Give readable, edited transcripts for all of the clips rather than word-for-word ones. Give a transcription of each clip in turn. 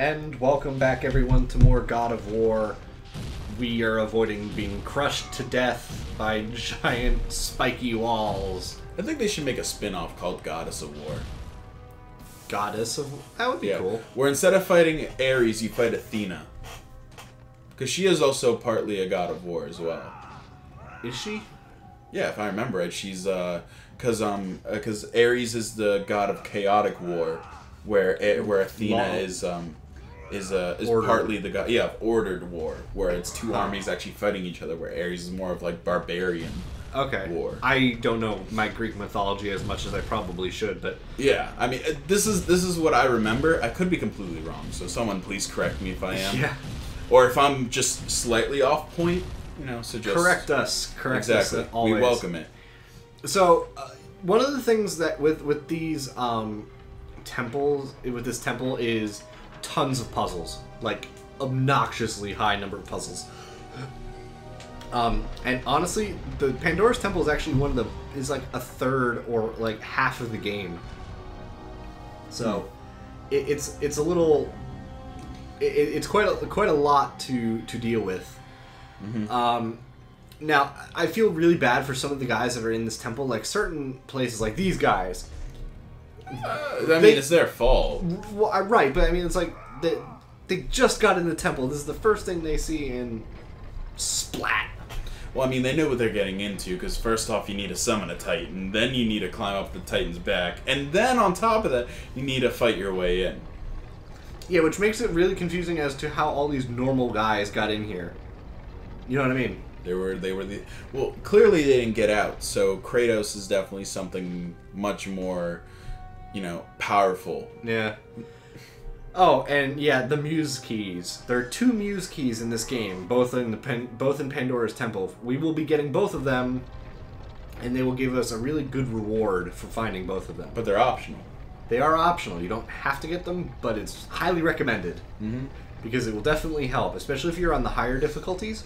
And welcome back, everyone, to more God of War. We are avoiding being crushed to death by giant spiky walls. I think they should make a spin-off called Goddess of War. Goddess of... That would be cool. Where instead of fighting Ares, you fight Athena. Because she is also partly a god of war as well. Is she? Yeah, if I remember right, she's because Ares is the god of chaotic war, where Athena is partly the god of ordered war, where it's two armies actually fighting each other, where Ares is more of like barbarian. Okay. War. I don't know my Greek mythology as much as I probably should, but yeah, I mean this is what I remember. I could be completely wrong, so someone please correct me if I am. Yeah. Or if I'm just slightly off point, so just correct us. Correct exactly. us. Always. We welcome it. So, one of the things that with these temples, with this temple, is tons of puzzles, like obnoxiously high number of puzzles. And honestly, the Pandora's Temple is actually like a third or like half of the game. So, it's a little. It's quite a lot to deal with. Mm-hmm. Now, I feel really bad for some of the guys that are in this temple. Like certain places, like these guys. It's their fault. Well, right, but I mean, it's like they just got in the temple. This is the first thing they see, and splat. Well, I mean, they know what they're getting into, because first off, you need to summon a Titan, then you need to climb up the Titan's back, and then on top of that, you need to fight your way in. Yeah, which makes it really confusing as to how all these normal guys got in here. You know what I mean? Well, clearly they didn't get out, so Kratos is definitely something much more, powerful. Yeah. Oh, and yeah, the Muse keys. There are 2 Muse keys in this game, both in Pandora's Temple. We will be getting both of them, and they will give us a really good reward for finding both of them. But they're optional. They are optional. You don't have to get them, but it's highly recommended. Mm-hmm. Because it will definitely help, especially if you're on the higher difficulties.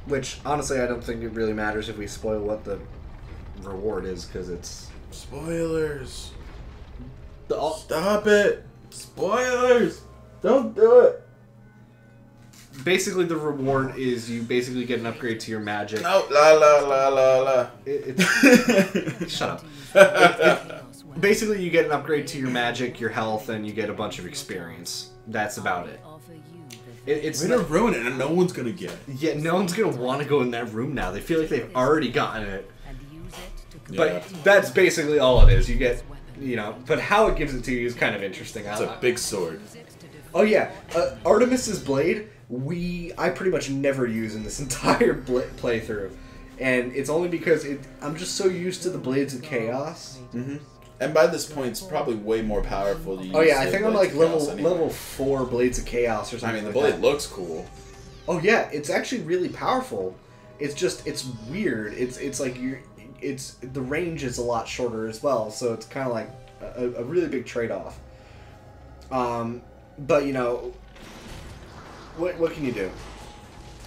Which, honestly, I don't think it really matters if we spoil what the reward is, because it's... Spoilers! Stop it! Spoilers! Don't do it! Basically, the reward is you basically get an upgrade to your magic. No, la la la la la. Shut up. Basically, you get an upgrade to your magic, your health, and you get a bunch of experience. That's about it. It's gonna ruin it, and no one's gonna get it. Yeah, no one's gonna want to go in that room now. They feel like they've already gotten it. But that's basically all it is. You get, but how it gives it to you is kind of interesting. It's a big sword. Oh yeah, Artemis's blade. I pretty much never use in this entire playthrough, and it's only because I'm just so used to the Blades of Chaos. Mm-hmm. And by this point, it's probably way more powerful to use. Oh yeah, I think I'm like level 4 Blades of Chaos or something. I mean, the blade looks cool. Oh yeah, it's actually really powerful. It's weird. It's like the range is a lot shorter as well, so it's kind of like a really big trade-off. But what can you do?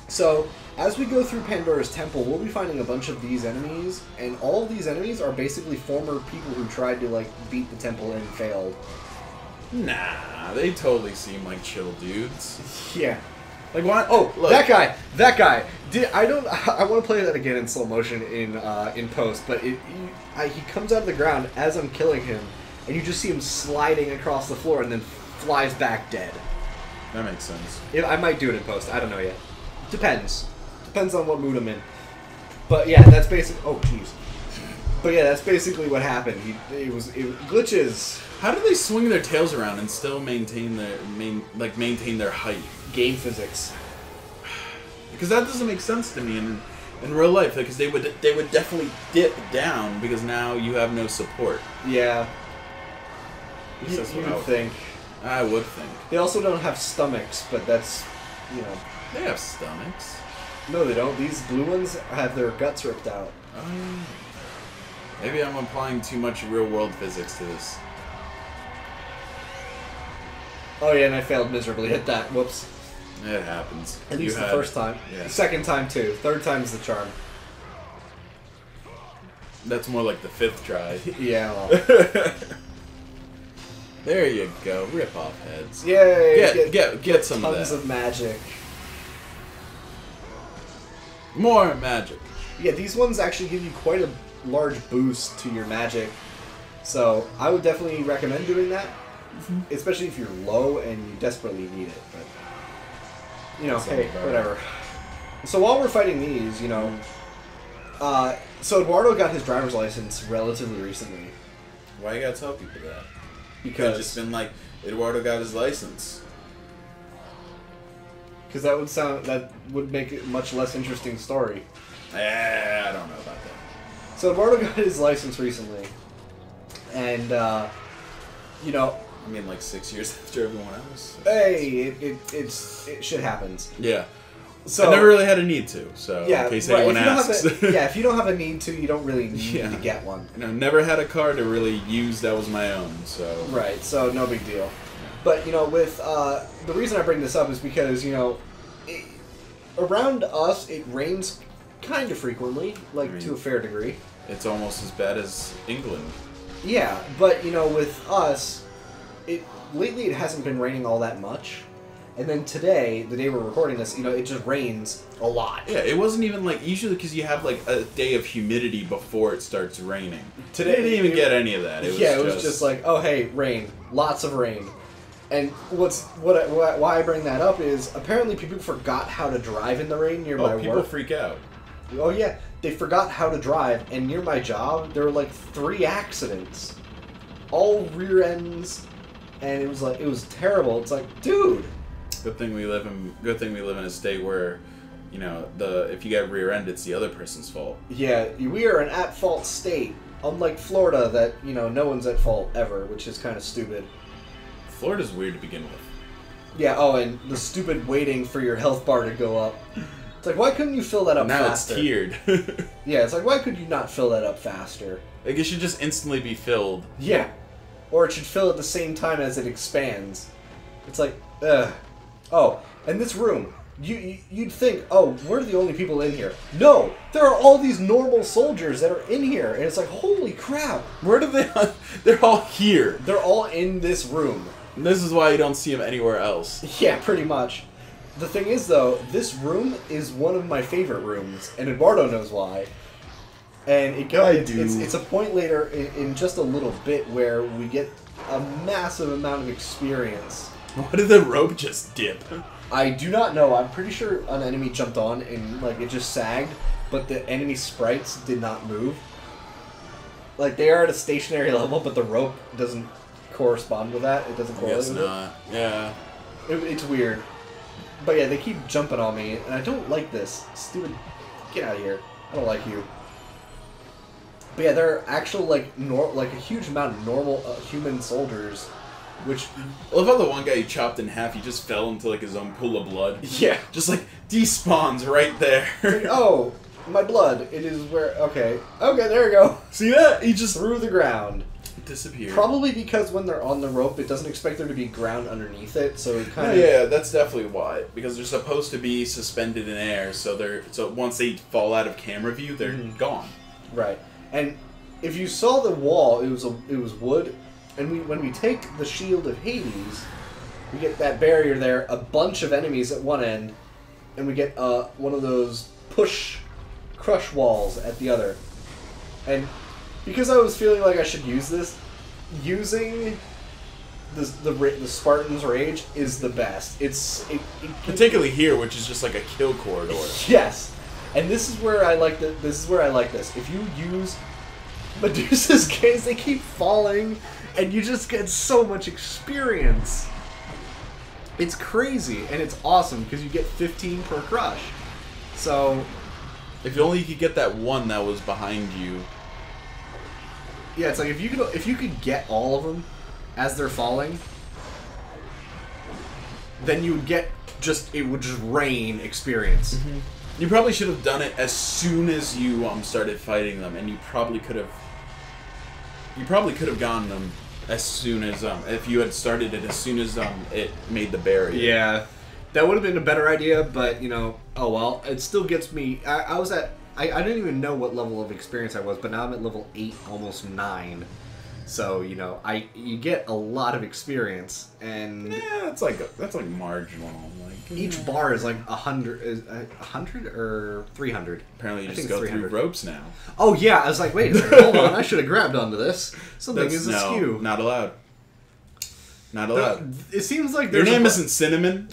So, as we go through Pandora's Temple, we'll be finding a bunch of these enemies, and all of these enemies are basically former people who tried to, beat the temple and failed. Nah, they totally seem like chill dudes. Yeah. Like, what? Oh, look. That guy! I want to play that again in slow motion in post, but he comes out of the ground as I'm killing him, and you just see him sliding across the floor and then flies back dead. That makes sense. I might do it in post, I don't know yet. Depends on what mood I'm in. But yeah, that's basically... Oh, jeez. But yeah, that's basically what happened. It was glitches. How do they swing their tails around and still maintain their height? Game physics. Because that doesn't make sense to me in real life. Because they would definitely dip down because now you have no support. Yeah. You would think. I would think. They also don't have stomachs, but that's, They have stomachs. No, they don't. These blue ones have their guts ripped out. Maybe I'm applying too much real-world physics to this. Oh yeah, and I failed miserably at that. Whoops. It happens. At least the first time. Yeah. The second time too. Third time's the charm. That's more like the 5th try. Yeah. Well. There you go. Rip off heads. Yay! Get some of tons that. of magic. More magic. Yeah, these ones actually give you quite a large boost to your magic. So I would definitely recommend doing that. Especially if you're low and you desperately need it. But, you know, hey, whatever. So while we're fighting these, you know, so Eduardo got his driver's license relatively recently. Why you gotta tell people that? Because It's just been like, Eduardo got his license. Because that would make it a much less interesting story. I don't know about that. So Eduardo got his license recently, and you know, I mean, like 6 years after everyone else. hey, it shit happens. Yeah. So I never really had a need to, so yeah, in case right, anyone if you don't asks. have a, yeah, if you don't have a need to, you don't really need Yeah. to get one. You know, never had a car to really use that was my own, so. Right, so no big deal. But, you know, with, the reason I bring this up is because, you know, around us, it rains kind of frequently, like, to a fair degree. It's almost as bad as England. Yeah, but, you know, with us, lately it hasn't been raining all that much. And then today, the day we're recording this, you know, it just rains a lot. Yeah, it wasn't even like, usually because you have like a day of humidity before it starts raining. Today, It didn't even get any of that. It was just like, oh hey, rain, lots of rain. And why I bring that up is apparently people forgot how to drive in the rain near my work. People freak out. Oh yeah, they forgot how to drive, and near my job there were like 3 accidents, all rear ends, and it was terrible. It's like, dude. Good thing we live in a state where, you know, if you get rear end, it's the other person's fault. Yeah, we are an at-fault state, unlike Florida that, you know, no one's at fault ever, which is kind of stupid. Florida's weird to begin with. Yeah, oh, and the stupid waiting for your health bar to go up. It's like, why couldn't you fill that up faster? Now it's tiered. Yeah, it's like, why could you not fill that up faster? Like, it should just instantly be filled. Yeah. Or it should fill at the same time as it expands. It's like, ugh. Oh, and this room, you'd think, oh, we're the only people in here. No, there are all these normal soldiers that are in here, and it's like, holy crap. Where do they... They're all here. They're all in this room. And this is why you don't see them anywhere else. Yeah, pretty much. The thing is, though, this room is one of my favorite rooms, and Eduardo knows why. And it's a point later in just a little bit where we get a massive amount of experience. Why did the rope just dip? I do not know. I'm pretty sure an enemy jumped on and like it just sagged, but the enemy sprites did not move. Like they are at a stationary level, but the rope doesn't correspond with that. It doesn't correlate with not. Yeah. It's weird. But yeah, they keep jumping on me, and I don't like this. Stupid. Get out of here. I don't like you. But yeah, there are actual like a huge amount of normal human soldiers. Which, I love how the one guy you chopped in half, he just fell into like his own pool of blood. Yeah. Just like, despawns right there. Like, oh, my blood. It is where, okay, there we go. See that? He just Through the ground. disappeared. Probably because when they're on the rope, it doesn't expect there to be ground underneath it, so it kind of... Yeah, that's definitely why. Because they're supposed to be suspended in air, so once they fall out of camera view, they're gone. Right. And if you saw the wall, it was wood. And when we take the Shield of Hades, we get that barrier there, a bunch of enemies at one end, and we get one of those crush walls at the other. And because I was feeling like I should use this, using the Spartan's Rage is the best. Particularly here, which is just like a kill corridor. Yes, and this is where I like this. If you use Medusa's gaze, they keep falling. And you just get so much experience. It's crazy, and it's awesome, because you get 15 per crush. So... If only you could get that one that was behind you. Yeah, it's like, if you could get all of them as they're falling, then you would get it would just rain experience. Mm-hmm. You probably should have done it as soon as you started fighting them, and you probably could have gotten them as soon as if you had started it as soon as it made the barrier. Yeah, that would have been a better idea, but you know, oh well. It still gets me. I didn't even know what level of experience I was, but now I'm at level 8, almost 9. So you get a lot of experience, and yeah, that's like marginal. Like each bar is like 100 or 300. Apparently, you just go through ropes now. Oh yeah, I was like, wait a second, hold on, I should have grabbed onto this. Something is askew. Not allowed. Not allowed. It seems like your name isn't Cinnamon.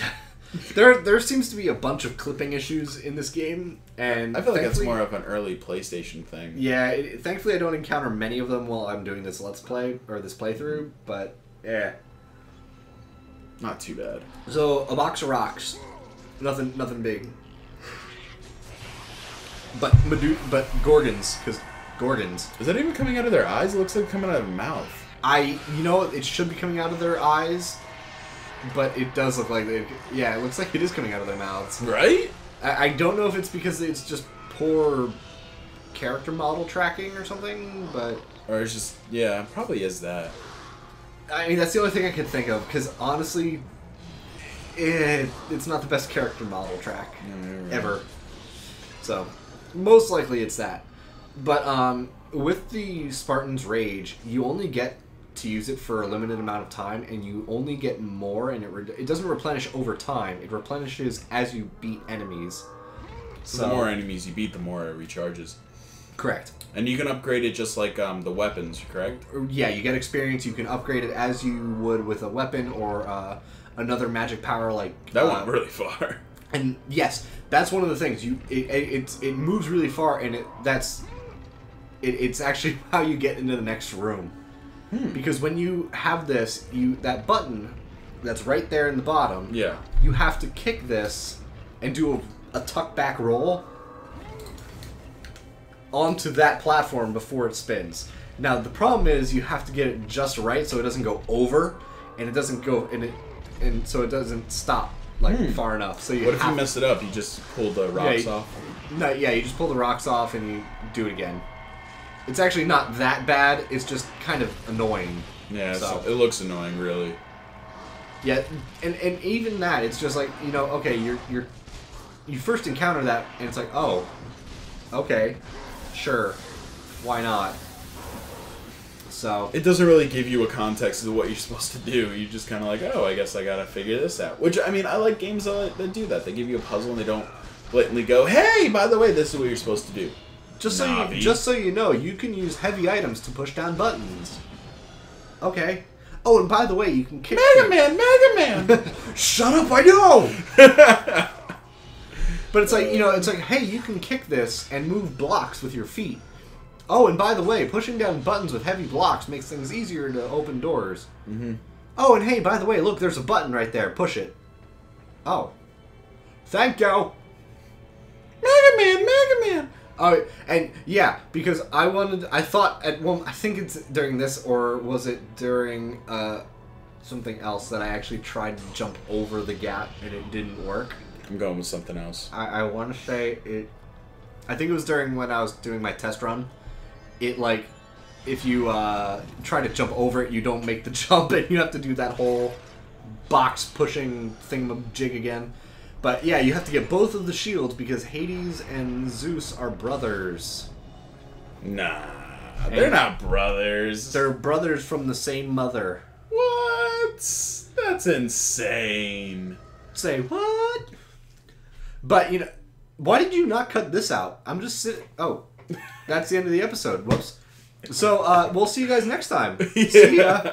There seems to be a bunch of clipping issues in this game, and I feel like that's more of an early PlayStation thing. Yeah, thankfully I don't encounter many of them while I'm doing this Let's Play, or this playthrough, but yeah. Not too bad. So, a box of rocks. Nothing big. But Gorgons, because Gorgons. Is that even coming out of their eyes? It looks like coming out of their mouth. It should be coming out of their eyes, but it does look like it looks like it is coming out of their mouths. Right? I don't know if it's because it's just poor character model tracking or something, but... Or it's just, yeah, probably is that. I mean, that's the only thing I could think of, because honestly, it's not the best character model track ever. So, most likely it's that. But with the Spartan's Rage, you only get to use it for a limited amount of time, and you only get more, and it doesn't replenish over time. It replenishes as you beat enemies. So the more enemies you beat, the more it recharges. Correct. And you can upgrade it just like the weapons, correct? Yeah, you get experience. You can upgrade it as you would with a weapon or another magic power like... That went really far. And yes, that's one of the things. It moves really far, and it's actually how you get into the next room. Because when you have this, that button that's right there in the bottom, you have to kick this and do a tuck back roll onto that platform before it spins. Now the problem is you have to get it just right so it doesn't go over, and it doesn't go and so it doesn't stop far enough. So what if you mess it up? You just pull the rocks off. No, you just pull the rocks off and you do it again. It's actually not that bad. It's just kind of annoying. Yeah, it looks annoying, really. Yeah, and even that, it's just like, okay, you first encounter that, and it's like, oh, okay, sure, why not? So it doesn't really give you a context of what you're supposed to do. You're just kind of like, oh, I guess I gotta figure this out. Which, I mean, I like games that do that. They give you a puzzle and they don't blatantly go, hey, by the way, this is what you're supposed to do. Just so you know, you can use heavy items to push down buttons. Okay. Oh, and by the way, you can kick... Mega Man! Shut up, I know! But it's like, hey, you can kick this and move blocks with your feet. Oh, and by the way, pushing down buttons with heavy blocks makes things easier to open doors. Mm-hmm. Oh, and hey, by the way, look, there's a button right there. Push it. Oh. Thank you! Mega Man! Oh, and yeah, because I thought I think it's during this, or was it during something else that I actually tried to jump over the gap and it didn't work. I'm going with something else. I want to say it... I think it was during when I was doing my test run. It, if you try to jump over it, you don't make the jump, and you have to do that whole box-pushing thingamajig again. But yeah, you have to get both of the shields because Hades and Zeus are brothers. Nah, they're not brothers. They're brothers from the same mother. What? That's insane. Say what? But, why did you not cut this out? I'm just sitting... Oh, that's the end of the episode. Whoops. So, we'll see you guys next time. Yeah. See ya.